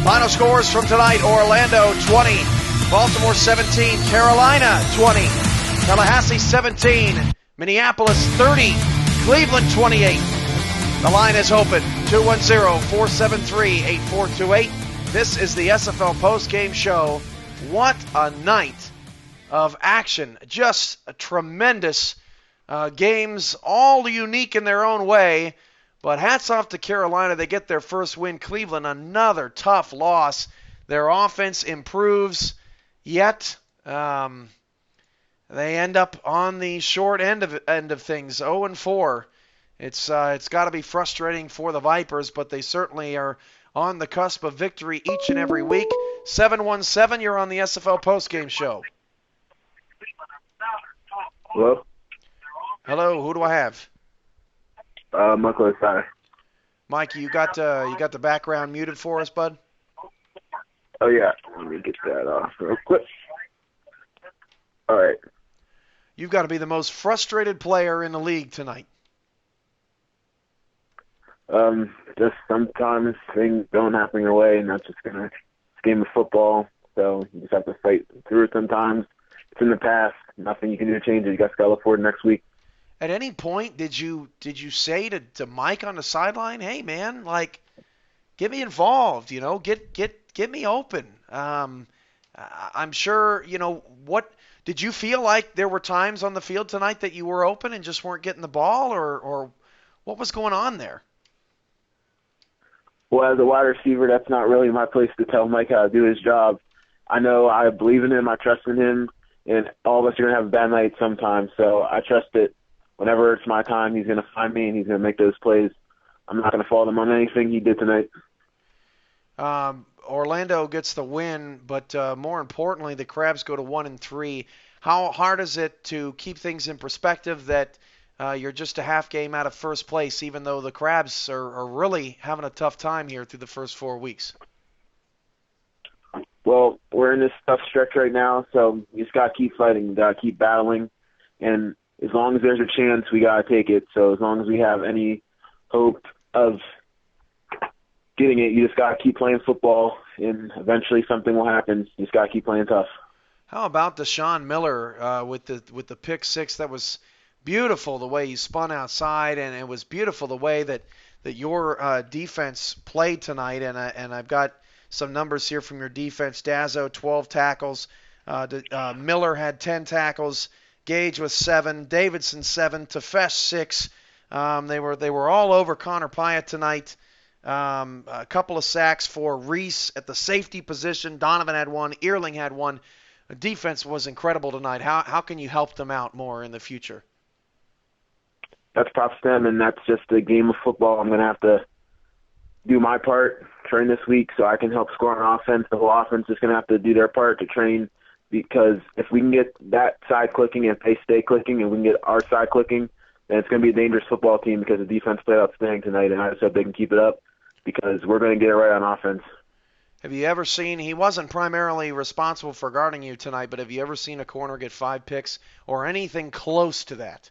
Final scores from tonight: Orlando 20, Baltimore 17, Carolina 20, Tallahassee 17, Minneapolis 30, Cleveland 28. The line is open, 210-473-8428. This is the SFL Postgame Show. What a night of action. Just tremendous games, all unique in their own way. But hats off to Carolina. They get their first win. Cleveland, another tough loss. Their offense improves, yet they end up on the short end of things, 0-4. It's got to be frustrating for the Vipers, but they certainly are on the cusp of victory each and every week. 717, you're on the SFL Postgame Show. Hello? Hello, who do I have? Mike Osayi. Mike, you got the background muted for us, bud? Oh, yeah. Let me get that off real quick. All right. You've got to be the most frustrated player in the league tonight. Just sometimes things don't happen your way, and that's just it's a game of football, so you just have to fight through it sometimes. It's in the past. Nothing you can do to change it. You guys got to look forward to next week. At any point, did you say to Mike on the sideline, "Hey man, like, get me involved, get me open"? I'm sure, what did you feel like there were times on the field tonight that you were open and just weren't getting the ball, or what was going on there? Well, as a wide receiver, that's not really my place to tell Mike how to do his job. I know I believe in him, I trust in him, and all of us are going to have a bad night sometimes, so I trust that whenever it's my time, he's going to find me and he's going to make those plays. I'm not going to fault him on anything he did tonight. Orlando gets the win, but more importantly, the Crabs go to 1-3. How hard is it to keep things in perspective that you're just a half game out of first place, even though the Crabs are really having a tough time here through the first 4 weeks? Well, we're in this tough stretch right now, so you just got to keep fighting. You got to keep battling, and as long as there's a chance, we got to take it. So as long as we have any hope of getting it, you just got to keep playing football, and eventually something will happen. You just got to keep playing tough. How about the Shann Miller with the pick six? That was beautiful the way he spun outside, and it was beautiful the way that your defense played tonight. And I've got some numbers here from your defense. Dazzo, 12 tackles. Miller had 10 tackles. Gage was 7, Davidson 7, Tefesh 6. They were all over Connor Pyatt tonight. A couple of sacks for Reese at the safety position. Donovan had 1. Earling had 1. The defense was incredible tonight. How can you help them out more in the future? That's props to them, and that's just a game of football. I'm going to have to do my part, train this week so I can help score on offense. The whole offense is going to have to do their part to train, because if we can get that side clicking and they stay clicking and we can get our side clicking, then it's going to be a dangerous football team, because the defense played outstanding tonight, and I just hope they can keep it up, because we're going to get it right on offense. Have you ever seen, he wasn't primarily responsible for guarding you tonight, but have you ever seen a corner get 5 picks or anything close to that?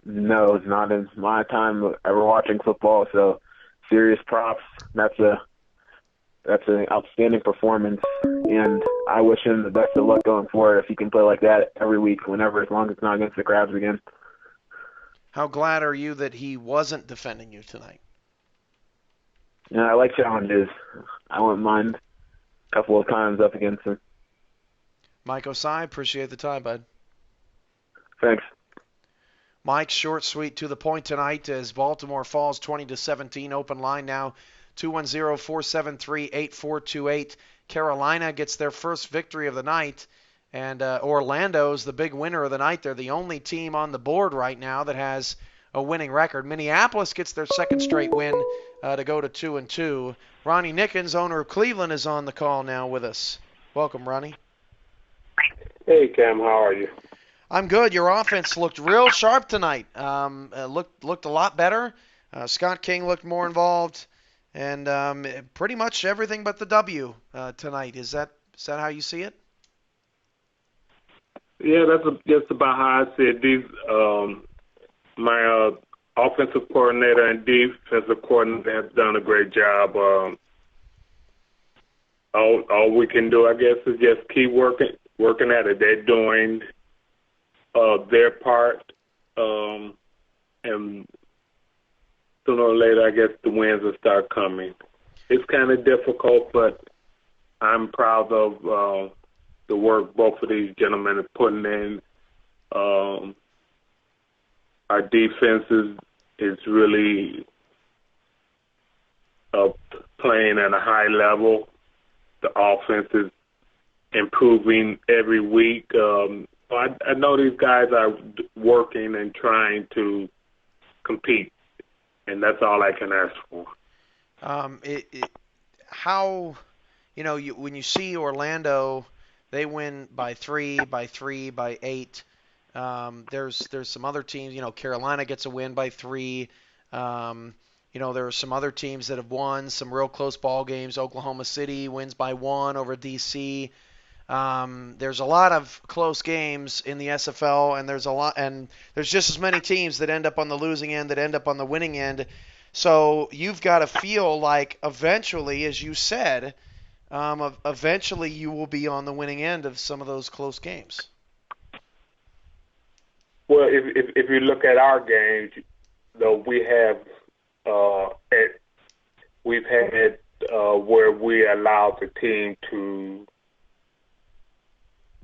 No, it's not in my time ever watching football, so serious props. That's an outstanding performance, and I wish him the best of luck going forward if he can play like that every week, whenever, as long as it's not against the Crabs again. How glad are you that he wasn't defending you tonight? Yeah, I like challenges. I wouldn't mind a couple of times up against him. Mike Osayi, appreciate the time, bud. Thanks. Mike, short, sweet, to the point tonight as Baltimore falls 20-17. Open line now, 210-473-8428. Carolina gets their first victory of the night, and Orlando's the big winner of the night. They're the only team on the board right now that has a winning record. Minneapolis gets their second straight win to go to 2-2. Ronnie Nickens, owner of Cleveland, is on the call now with us. Welcome, Ronnie. Hey, Cam, how are you? I'm good. Your offense looked real sharp tonight. Looked a lot better. Scott King looked more involved, and pretty much everything but the W tonight. Is that how you see it? Yeah, that's just about how I see it. My offensive coordinator and defensive coordinator have done a great job. all we can do, I guess, is just keep working at it. They're doing their part, and sooner or later, I guess the wins will start coming. It's kind of difficult, but I'm proud of the work both of these gentlemen are putting in. Our defense is really playing at a high level. The offense is improving every week. I know these guys are working and trying to compete, and that's all I can ask for. How, when you see Orlando, they win by 3, by 3, by 8. There's some other teams. Carolina gets a win by 3. There are some other teams that have won some real close ball games. Oklahoma City wins by 1 over DC. There's a lot of close games in the SFL, and there's just as many teams that end up on the losing end that end up on the winning end. So you've got to feel like eventually, as you said, eventually you will be on the winning end of some of those close games. Well, if you look at our games, though, we've had where we allowed the team to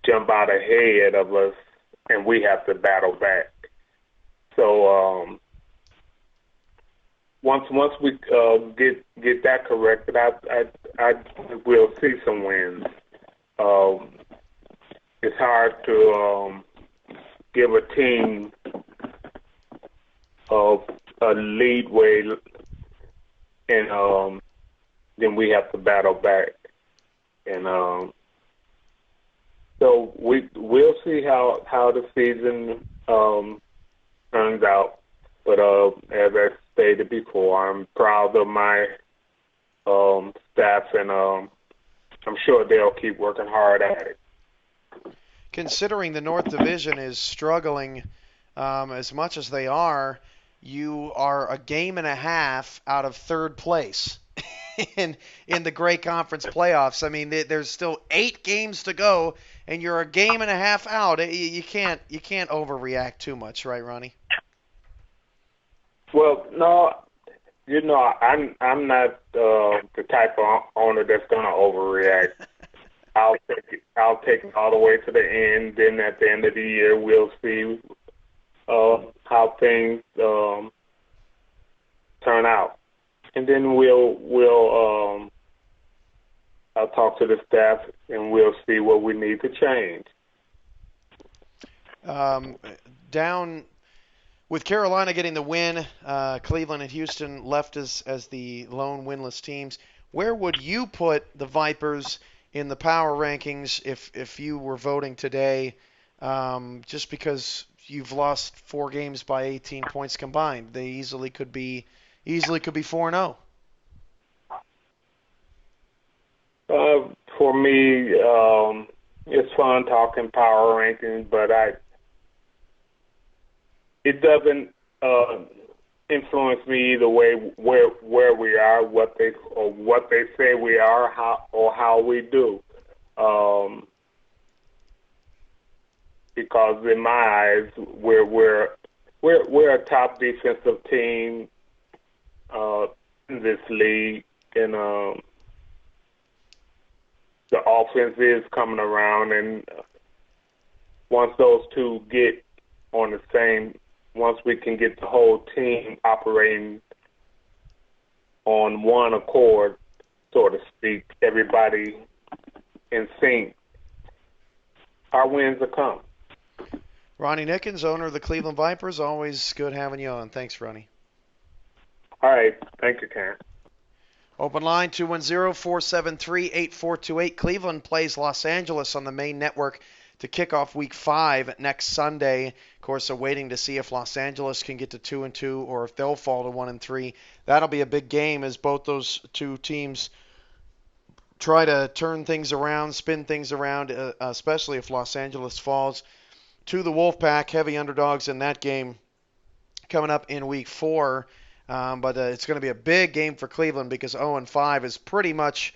jump out ahead of us, and we have to battle back. So once we get that corrected, I will see some wins. It's hard to give a team a leadway, and then we have to battle back. And so we'll see how the season turns out. But as I stated before, I'm proud of my staff, and I'm sure they'll keep working hard at it. Considering the North Division is struggling as much as they are, you are a game and a half out of third place in the Grey Conference playoffs. I mean, there's still 8 games to go, and you're a game and a half out. You can't overreact too much, right, Ronnie? Well, no, I'm not the type of owner that's going to overreact. I'll take it all the way to the end. Then at the end of the year, we'll see how things turn out, and then I'll talk to the staff, and we'll see what we need to change. Down with Carolina getting the win, Cleveland and Houston left as the lone winless teams. Where would you put the Vipers in the power rankings if you were voting today, just because you've lost 4 games by 18 points combined? They easily could be 4-0. For me, it's fun talking power rankings, but it doesn't influence me either way where we are, what they say we are, how we do. Because in my eyes, we're a top defensive team in this league, and the offense is coming around. And once those two get on the same, once we can get the whole team operating on one accord, so to speak, everybody in sync, our wins will come. Ronnie Nickens, owner of the Cleveland Vipers, always good having you on. Thanks, Ronnie. All right. Thank you, Ken. Open line 210-473-8428. Cleveland plays Los Angeles on the main network to kick off Week 5 next Sunday. Of course, they're waiting to see if Los Angeles can get to 2-2 or if they'll fall to 1-3. That'll be a big game as both those two teams try to turn things around, spin things around, especially if Los Angeles falls to the Wolfpack. Heavy underdogs in that game coming up in Week 4. But it's going to be a big game for Cleveland because 0-5 is pretty much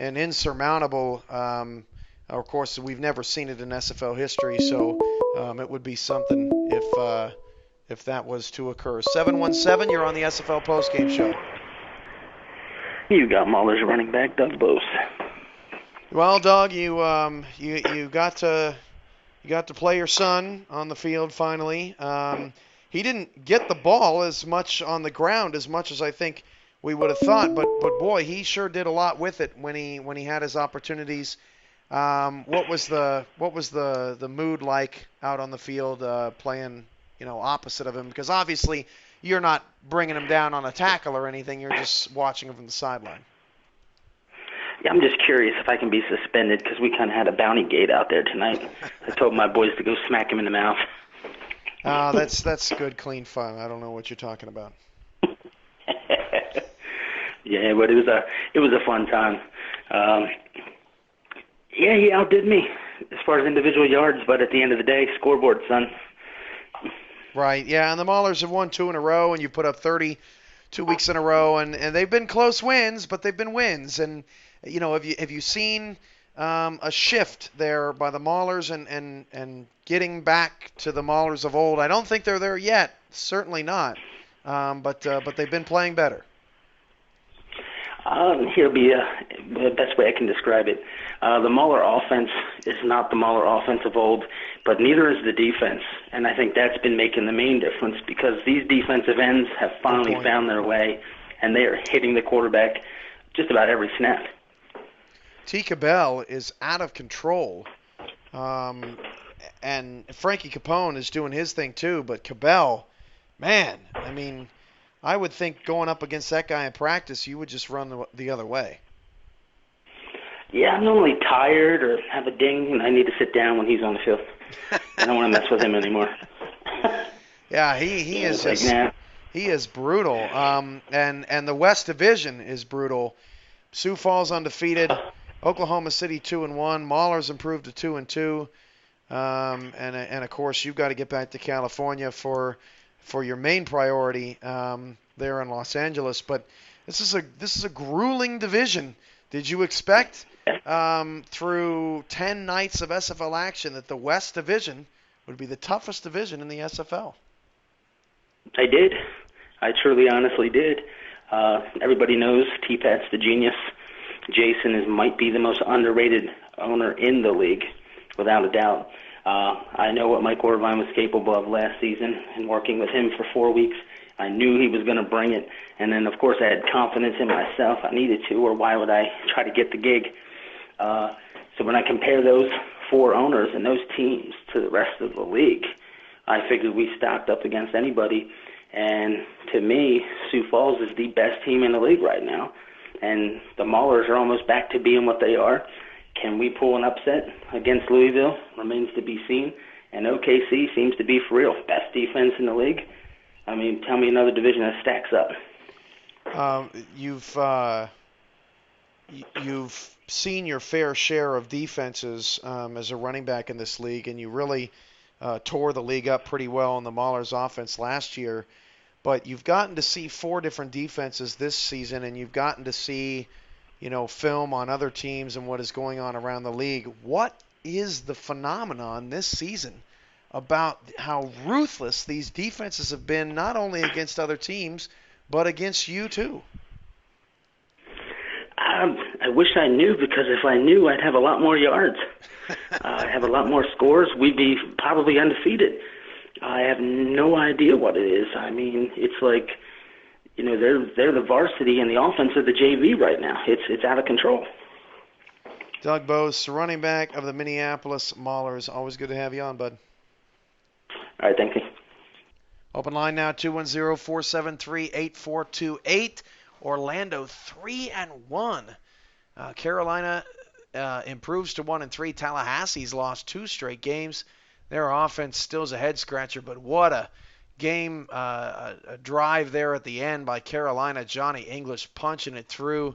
and insurmountable. Of course, we've never seen it in SFL history, so it would be something if that was to occur. 717, you're on the SFL postgame show. You got Maulers running back Doug Boas. Well, Doug, you got to play your son on the field finally. He didn't get the ball as much on the ground as much as I think we would have thought, but boy, he sure did a lot with it when he had his opportunities. What was the mood like out on the field playing opposite of him? Because obviously you're not bringing him down on a tackle or anything. You're just watching him from the sideline. Yeah, I'm just curious if I can be suspended because we kind of had a bounty gate out there tonight. I told my boys to go smack him in the mouth. That's good, clean fun. I don't know what you're talking about. Yeah, but it was a fun time. Yeah, he outdid me as far as individual yards, but at the end of the day, scoreboard, son. Right, yeah, and the Maulers have won 2 in a row, and you put up 30 2 weeks in a row, and they've been close wins, but they've been wins. And have you seen a shift there by the Maulers and getting back to the Maulers of old? I don't think they're there yet, certainly not, but they've been playing better. Here'll be the best way I can describe it. The Mauler offense is not the Mauler offense of old, but neither is the defense. And I think that's been making the main difference because these defensive ends have finally found their way, and they are hitting the quarterback just about every snap. T. Cabell is out of control, and Frankie Capone is doing his thing too, but Cabell, man, I mean, I would think going up against that guy in practice, you would just run the other way. Yeah, I'm normally tired or have a ding, and I need to sit down when he's on the field. I don't want to mess with him anymore. Yeah, he is just, he is brutal. And the West Division is brutal. Sioux Falls undefeated, Oklahoma City 2-1, Maulers improved to 2-2, and of course you've got to get back to California for your main priority there in Los Angeles. But this is a grueling division. Did you expect through 10 nights of SFL action that the West Division would be the toughest division in the SFL? I did. I truly, honestly did. Everybody knows T-Pat's the genius. Jason might be the most underrated owner in the league, without a doubt. I know what Mike Irvine was capable of last season, and working with him for 4 weeks, I knew he was going to bring it. And then, of course, I had confidence in myself. I needed to, or why would I try to get the gig? So when I compare those 4 owners and those teams to the rest of the league, I figured we stacked up against anybody. And to me, Sioux Falls is the best team in the league right now. And the Maulers are almost back to being what they are. Can we pull an upset against Louisville? Remains to be seen. And OKC seems to be for real. Best defense in the league. I mean, tell me another division that stacks up. You've seen your fair share of defenses as a running back in this league, and you really tore the league up pretty well in the Maulers offense last year. But you've gotten to see 4 different defenses this season, and you've gotten to see, film on other teams and what is going on around the league. What is the phenomenon this season about how ruthless these defenses have been, not only against other teams, but against you too? I wish I knew, because if I knew, I'd have a lot more yards. I'd have a lot more scores. We'd be probably undefeated. I have no idea what it is. I mean, it's like, they're the varsity and the offense of the JV right now. It's out of control. Doug Boas, running back of the Minneapolis Maulers. Always good to have you on, bud. All right, thank you. Open line now, 210-473-8428. Orlando 3-1. Carolina improves to 1-3. Tallahassee's lost 2 straight games. Their offense still is a head scratcher, but what a game, a drive there at the end by Carolina. Johnny English punching it through,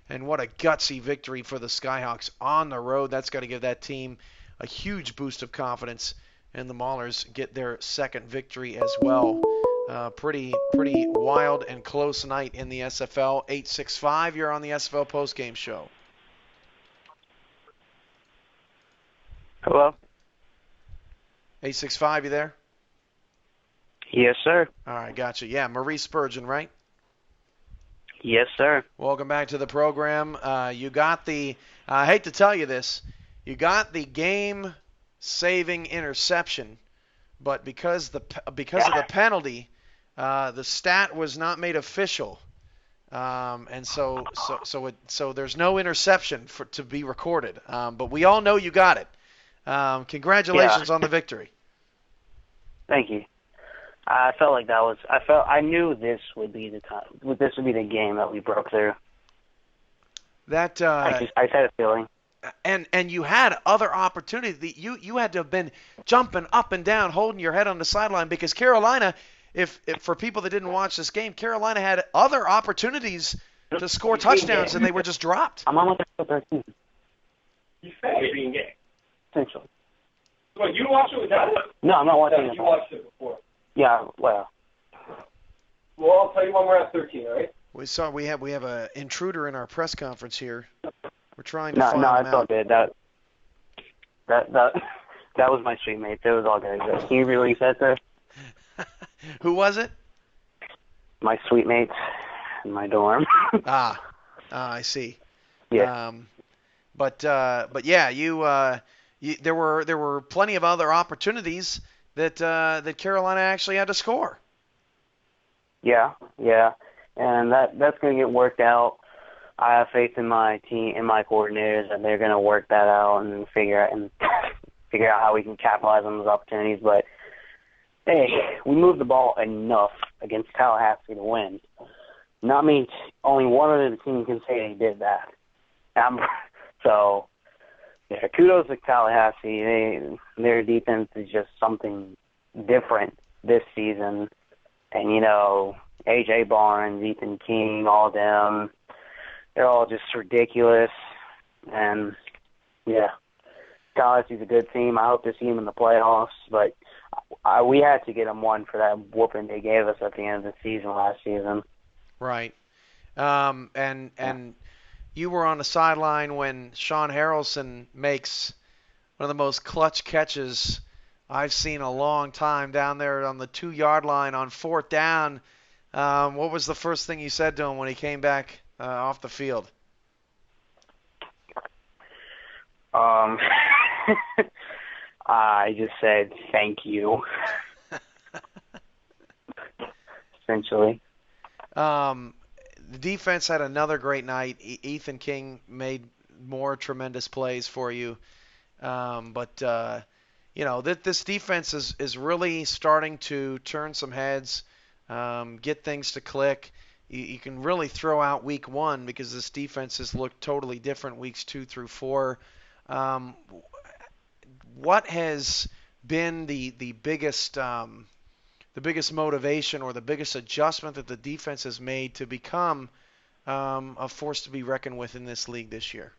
and what a gutsy victory for the SkyHawks on the road. That's got to give that team a huge boost of confidence, and the Maulers get their second victory as well. Pretty wild and close night in the SFL. 865, you're on the SFL postgame show. Hello? 865, you there? Yes, sir. All right, gotcha. Yeah, Maurice Spurgeon, right? Yes, sir. Welcome back to the program. You got the, I hate to tell you this, you got the game-saving interception, but because of the penalty, the stat was not made official, and so there's no interception to be recorded. But we all know you got it. Congratulations on the victory. Thank you. I felt like I knew this would be the time. This would be the game that we broke through. That I had a feeling. And you had other opportunities. You had to have been jumping up and down, holding your head on the sideline, because Carolina, if for people that didn't watch this game, Carolina had other opportunities to score touchdowns, and they were just dropped. I'm on with 13. You said it being game. Essentially. Well, you watched it with that? No, I'm not watching it. You watched it before. Yeah, well. Well, I'll tell you when we're at 13, all right? We have a intruder in our press conference here. We're trying to No, find no, him it's all out. good. That was my street mate. It was all good. Can you release that, sir? Who was it? My suite mates in my dorm. I see. Yeah. But yeah, there were plenty of other opportunities that Carolina actually had to score. Yeah, and that's going to get worked out. I have faith in my team, in my coordinators, and they're going to work that out and figure out how we can capitalize on those opportunities. But hey, we moved the ball enough against Tallahassee to win. Not me. Only one other team can say they did that. So, yeah, kudos to Tallahassee. Their defense is just something different this season. And, A.J. Barnes, Ethan King, all of them, they're all just ridiculous. And, yeah, Tallahassee's a good team. I hope to see them in the playoffs. But we had to get them one for that whooping they gave us at the end of the season last season. Right. And you were on the sideline when Sean Harrelson makes one of the most clutch catches I've seen in a long time down there on the 2-yard line on 4th down. What was the first thing you said to him when he came back off the field? I just said thank you. Essentially. The defense had another great night. Ethan King made more tremendous plays for you. But this defense is really starting to turn some heads, get things to click. You can really throw out week 1 because this defense has looked totally different weeks 2 through 4. What has been the biggest motivation or the biggest adjustment that the defense has made to become a force to be reckoned with in this league this year?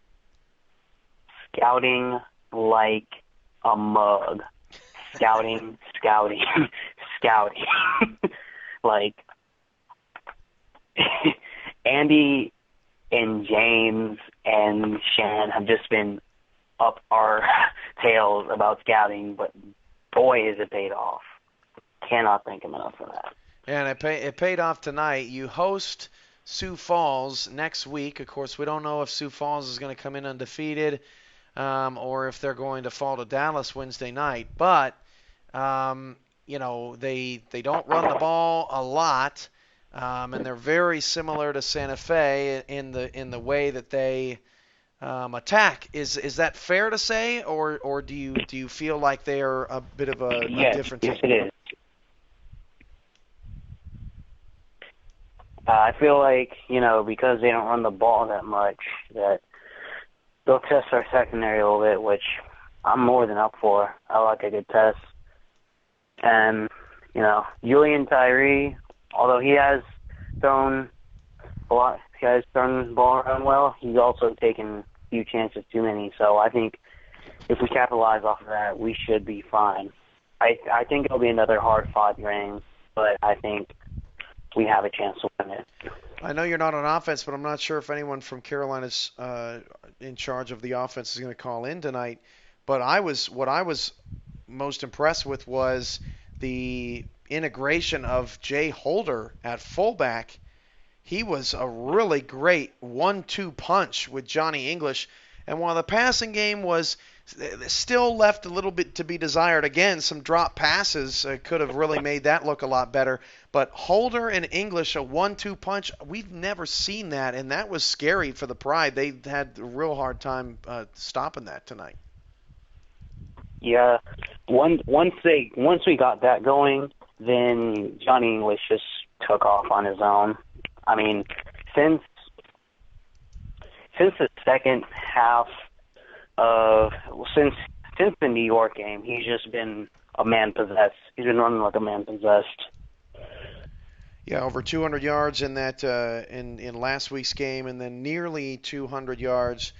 Scouting like a mug. Scouting. Like, Andy and James and Shann have just been up our tails about scouting, but boy, has it paid off. Cannot thank him enough for that. And it paid off tonight. You host Sioux Falls next week. Of course, we don't know if Sioux Falls is going to come in undefeated or if they're going to fall to Dallas Wednesday night. But, they don't run the ball a lot, and they're very similar to Santa Fe in the way that they attack. Is that fair to say, or do you feel like they are a bit of a different team? Yes, it is. I feel like, because they don't run the ball that much, that they'll test our secondary a little bit, which I'm more than up for. I like a good test. And, Julian Tyree, although he has thrown a lot, he has thrown the ball around well, he's also taken a few chances too many. So I think if we capitalize off of that, we should be fine. I think it'll be another hard-fought game, but I think we have a chance to win it. I know you're not on offense, but I'm not sure if anyone from Carolina's in charge of the offense is going to call in tonight. But what I was most impressed with was the integration of Jay Holder at fullback. He was a really great 1-2 punch with Johnny English. And while the passing game was still left a little bit to be desired, again, some drop passes could have really made that look a lot better. But Holder and English, a 1-2 punch, we've never seen that, and that was scary for the Pride. They had a real hard time stopping that tonight. Yeah, once we got that going, then Johnny English just took off on his own. I mean, since the second half since the New York game, he's just been a man possessed. He's been running like a man possessed. Yeah, over 200 yards in that in last week's game, and then nearly 200 yards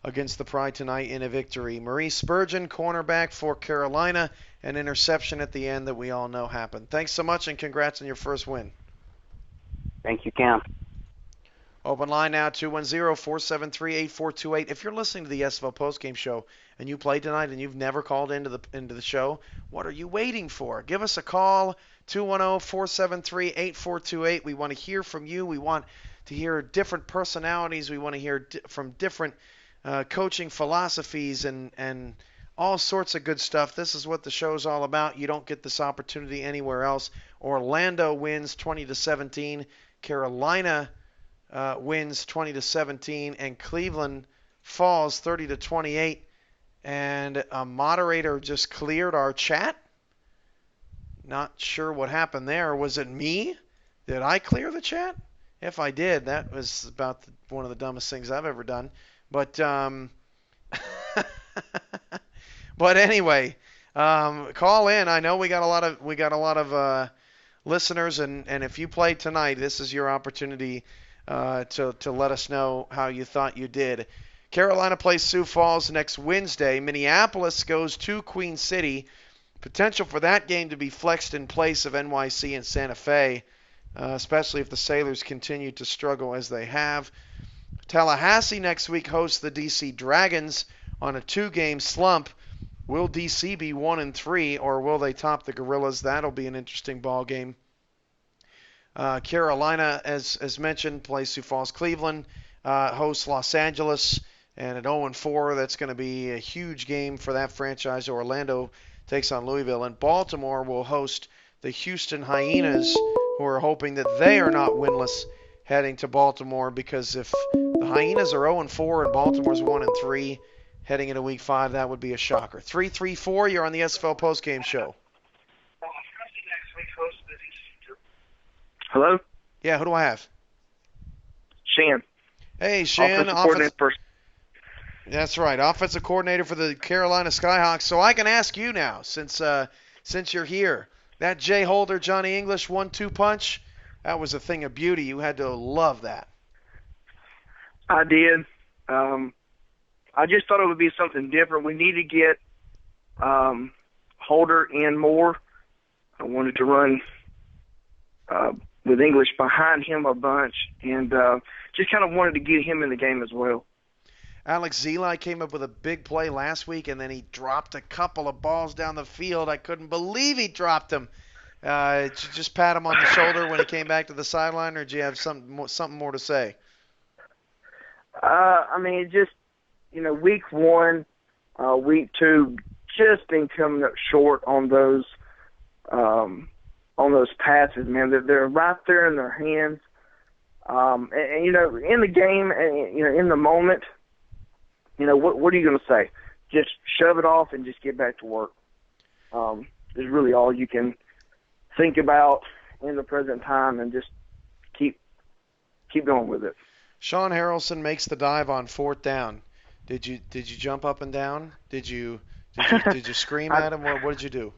against the Pride tonight in a victory. Maurice Spurgeon, cornerback for Carolina, an interception at the end that we all know happened. Thanks so much, and congrats on your first win. Thank you, Cam. Open line now, 210-473-8428. If you're listening to the SFL Postgame Show and you played tonight and you've never called into the show, what are you waiting for? Give us a call, 210-473-8428. We want to hear from you. We want to hear different personalities. We want to hear from different coaching philosophies and all sorts of good stuff. This is what the show's all about. You don't get this opportunity anywhere else. Orlando wins 20-17. Carolina wins 20-17, and Cleveland falls 30-28. And a moderator just cleared our chat. Not sure what happened there. Was it me? Did I clear the chat? If I did, that was about one of the dumbest things I've ever done. But but anyway, call in. I know we got a lot of listeners, and if you played tonight, this is your opportunity to let us know how you thought you did. Carolina plays Sioux Falls next Wednesday. Minneapolis goes to Queen City. Potential for that game to be flexed in place of NYC and Santa Fe, especially if the Sailors continue to struggle as they have. Tallahassee next week hosts the DC Dragons on a 2-game slump. Will DC be 1-3, or will they top the Gorillas? That'll be an interesting ball game. Carolina, as mentioned, plays Sioux Falls. Cleveland hosts Los Angeles, and at 0-4, that's going to be a huge game for that franchise. Orlando takes on Louisville, and Baltimore will host the Houston Hyenas, who are hoping that they are not winless heading to Baltimore, because if the Hyenas are 0-4 and Baltimore's 1-3 heading into Week 5, that would be a shocker. 334, you're on the SFL Postgame Show. Hello? Yeah, who do I have? Shann. Hey, Shann. Offensive coordinator. That's right, offensive coordinator for the Carolina SkyHawks. So I can ask you now, since you're here. That Jay Holder, Johnny English 1-2 punch, that was a thing of beauty. You had to love that. I did. I just thought it would be something different. We need to get Holder in more. I wanted to run with English behind him a bunch, and just kind of wanted to get him in the game as well. Alex Zeli came up with a big play last week, and then he dropped a couple of balls down the field. I couldn't believe he dropped them. Did you just pat him on the shoulder when he came back to the sideline, or did you have something more to say? I mean, just, week 1, week 2, just been coming up short on those passes, man. They're right there in their hands. And in the game, and, in the moment, what are you going to say? Just shove it off and just get back to work. Is really all you can think about in the present time, and just keep going with it. Sean Harrelson makes the dive on 4th down. Did you jump up and down? Did you scream at him? What did you do?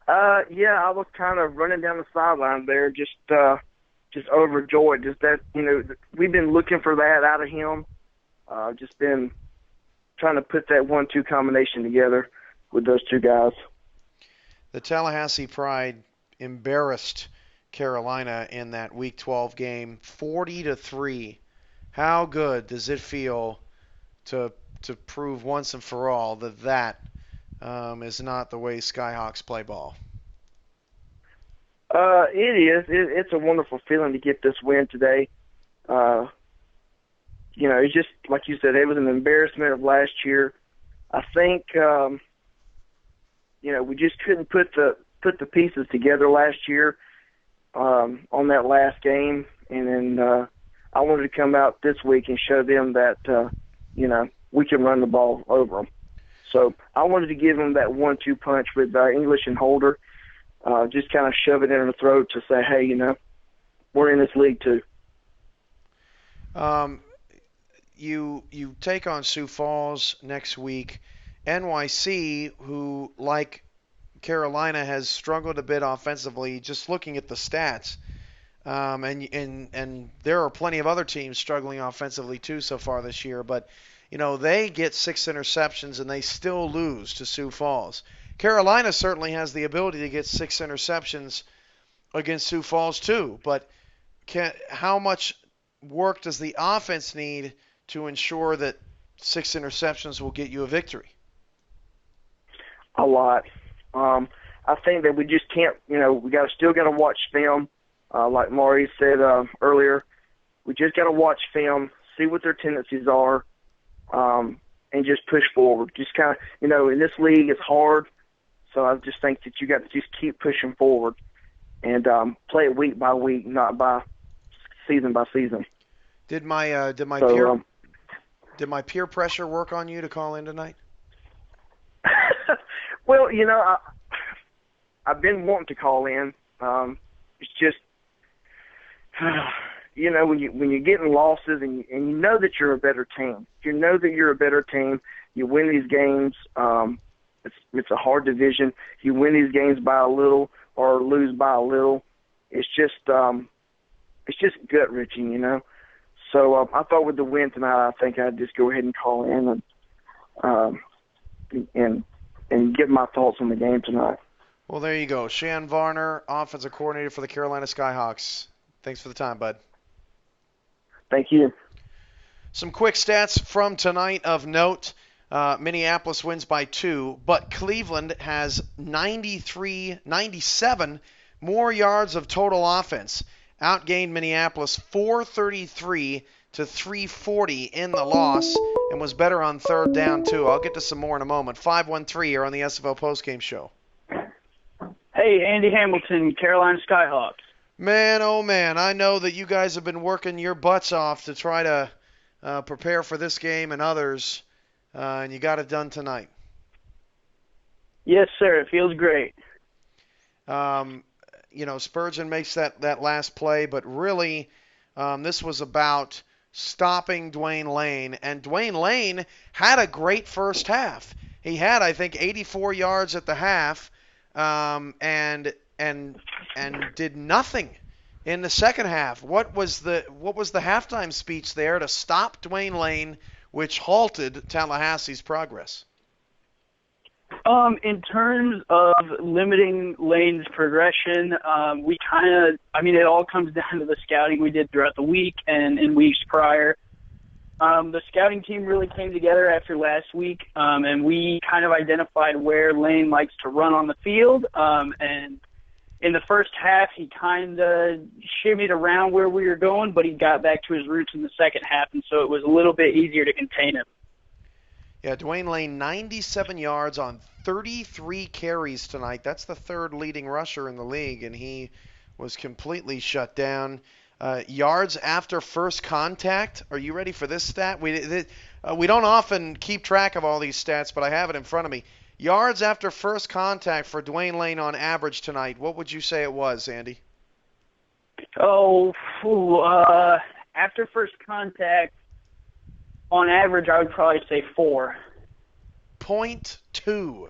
Yeah, I was kind of running down the sideline there, just overjoyed. Just that, we've been looking for that out of him. Just been trying to put that 1-2 combination together with those two guys. The Tallahassee Pride embarrassed Carolina in that Week 12 game, 40-3. How good does it feel to to prove once and for all that is not the way SkyHawks play ball. It is. It's a wonderful feeling to get this win today. It's just like you said, it was an embarrassment of last year. I think we just couldn't put the pieces together last year on that last game, and then I wanted to come out this week and show them that we can run the ball over them. So I wanted to give them that 1-2 punch with English and Holder, just kind of shove it in their throat to say, hey, we're in this league too. You take on Sioux Falls next week. NYC, who, like Carolina, has struggled a bit offensively, just looking at the stats. And there are plenty of other teams struggling offensively too so far this year. But, they get 6 interceptions and they still lose to Sioux Falls. Carolina certainly has the ability to get 6 interceptions against Sioux Falls too. But how much work does the offense need to ensure that 6 interceptions will get you a victory? A lot. I think that we just can't, we still got to watch film. Like Maurice said earlier, we just got to watch film, see what their tendencies are, and just push forward. Just kind of, in this league it's hard, so I just think that you got to just keep pushing forward and play it week by week, not by season by season. Did my peer pressure work on you to call in tonight? Well, I've been wanting to call in. It's just, when you're getting losses and you know that you're a better team. You know that you're a better team. You win these games. It's a hard division. You win these games by a little or lose by a little. It's just gut-wrenching, So I thought with the win tonight, I think I'd just go ahead and call in and give my thoughts on the game tonight. Well, there you go. Shann Varner, offensive coordinator for the Carolina SkyHawks. Thanks for the time, bud. Thank you. Some quick stats from tonight of note. Minneapolis wins by 2, but Cleveland has 97 more yards of total offense. Outgained Minneapolis 433 to 340 in the loss and was better on third down, too. I'll get to some more in a moment. 513 here on the SFL Postgame Show. Hey, Andy Hamilton, Carolina SkyHawks. Man, oh man, I know that you guys have been working your butts off to try to prepare for this game and others, and you got it done tonight. Yes, sir. It feels great. Spurgeon makes that last play, but really this was about stopping Dwayne Lane, and Dwayne Lane had a great first half. He had, I think, 84 yards at the half, and did nothing in the second half. What was the halftime speech there to stop Dwayne Lane, which halted Tallahassee's progress? In terms of limiting Lane's progression, it all comes down to the scouting we did throughout the week and in weeks prior. The scouting team really came together after last week, and we kind of identified where Lane likes to run on the field. And in the first half, he kind of shimmied around where we were going, but he got back to his roots in the second half, and so it was a little bit easier to contain him. Yeah, Dwayne Lane, 97 yards on 33 carries tonight. That's the third leading rusher in the league, and he was completely shut down. Yards after first contact. Are you ready for this stat? We don't often keep track of all these stats, but I have it in front of me. Yards after first contact for Dwayne Lane on average tonight. What would you say it was, Andy? After first contact, on average, I would probably say 4. 0.2.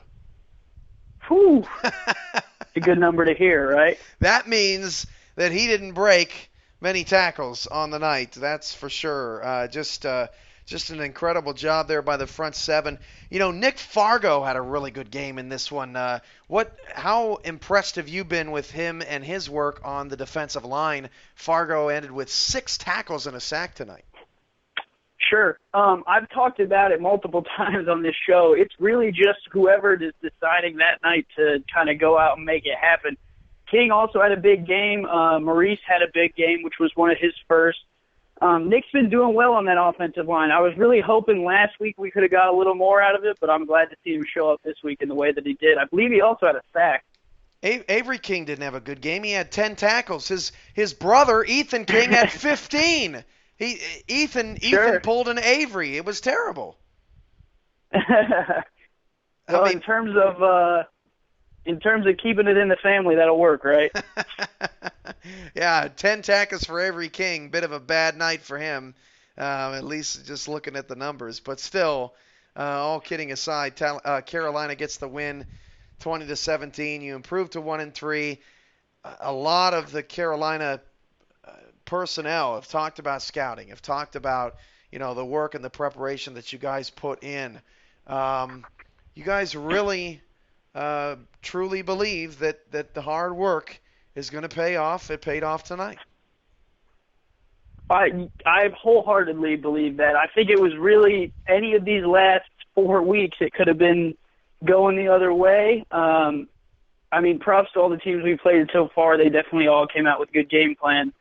Whew. It's a good number to hear, right? That means that he didn't break many tackles on the night. That's for sure. Just an incredible job there by the front seven. Nick Fargo had a really good game in this one. How impressed have you been with him and his work on the defensive line? Fargo ended with 6 tackles and a sack tonight. Sure. I've talked about it multiple times on this show. It's really just whoever is deciding that night to kind of go out and make it happen. King also had a big game. Maurice had a big game, which was one of his first. Nick's been doing well on that offensive line. I was really hoping last week we could have got a little more out of it, but I'm glad to see him show up this week in the way that he did. I believe he also had a sack. Avery King didn't have a good game. He had 10 tackles. His brother, Ethan King, had 15. Ethan pulled an Avery. It was terrible. Well, in terms of keeping it in the family, that'll work, right? Yeah, 10 tackles for Avery King. Bit of a bad night for him, at least just looking at the numbers. But still, all kidding aside, Carolina gets the win, 20-17. You improve to 1-3. A lot of the Carolina personnel have talked about scouting, have talked about the work and the preparation that you guys put in. You guys really truly believe that the hard work is going to pay off. It paid off tonight. I wholeheartedly believe that. I think it was really any of these last 4 weeks, it could have been going the other way. Props to all the teams we played so far. They definitely all came out with good game plans.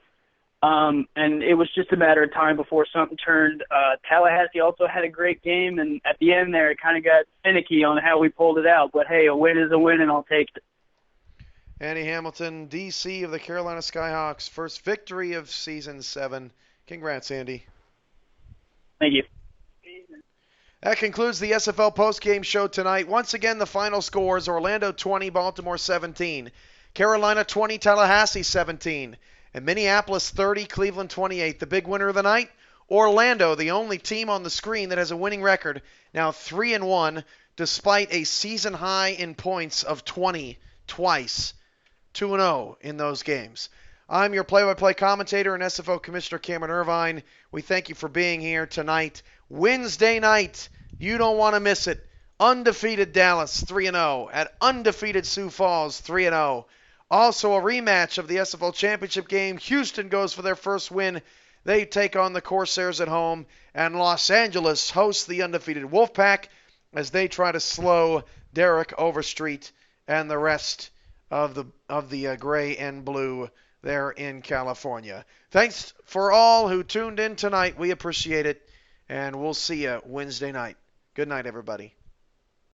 And it was just a matter of time before something turned. Tallahassee also had a great game, and at the end there, it kind of got finicky on how we pulled it out. But, hey, a win is a win, and I'll take it. Andy Hamilton, DC of the Carolina SkyHawks, first victory of Season 7. Congrats, Andy. Thank you. That concludes the SFL postgame show tonight. Once again, the final scores: Orlando 20, Baltimore 17, Carolina 20, Tallahassee 17, and Minneapolis 30, Cleveland 28. The big winner of the night, Orlando, the only team on the screen that has a winning record, now 3-1, despite a season high in points of 20 twice. 2-0 in those games. I'm your play-by-play commentator and SFL Commissioner Cameron Irvine. We thank you for being here tonight. Wednesday night, you don't want to miss it. Undefeated Dallas 3-0 at undefeated Sioux Falls 3-0. Also a rematch of the SFL Championship game. Houston goes for their first win. They take on the Corsairs at home, and Los Angeles hosts the undefeated Wolfpack as they try to slow Derek Overstreet and the rest of the gray and blue there in California. Thanks for all who tuned in tonight. We appreciate it, and we'll see you Wednesday night. Good night, everybody.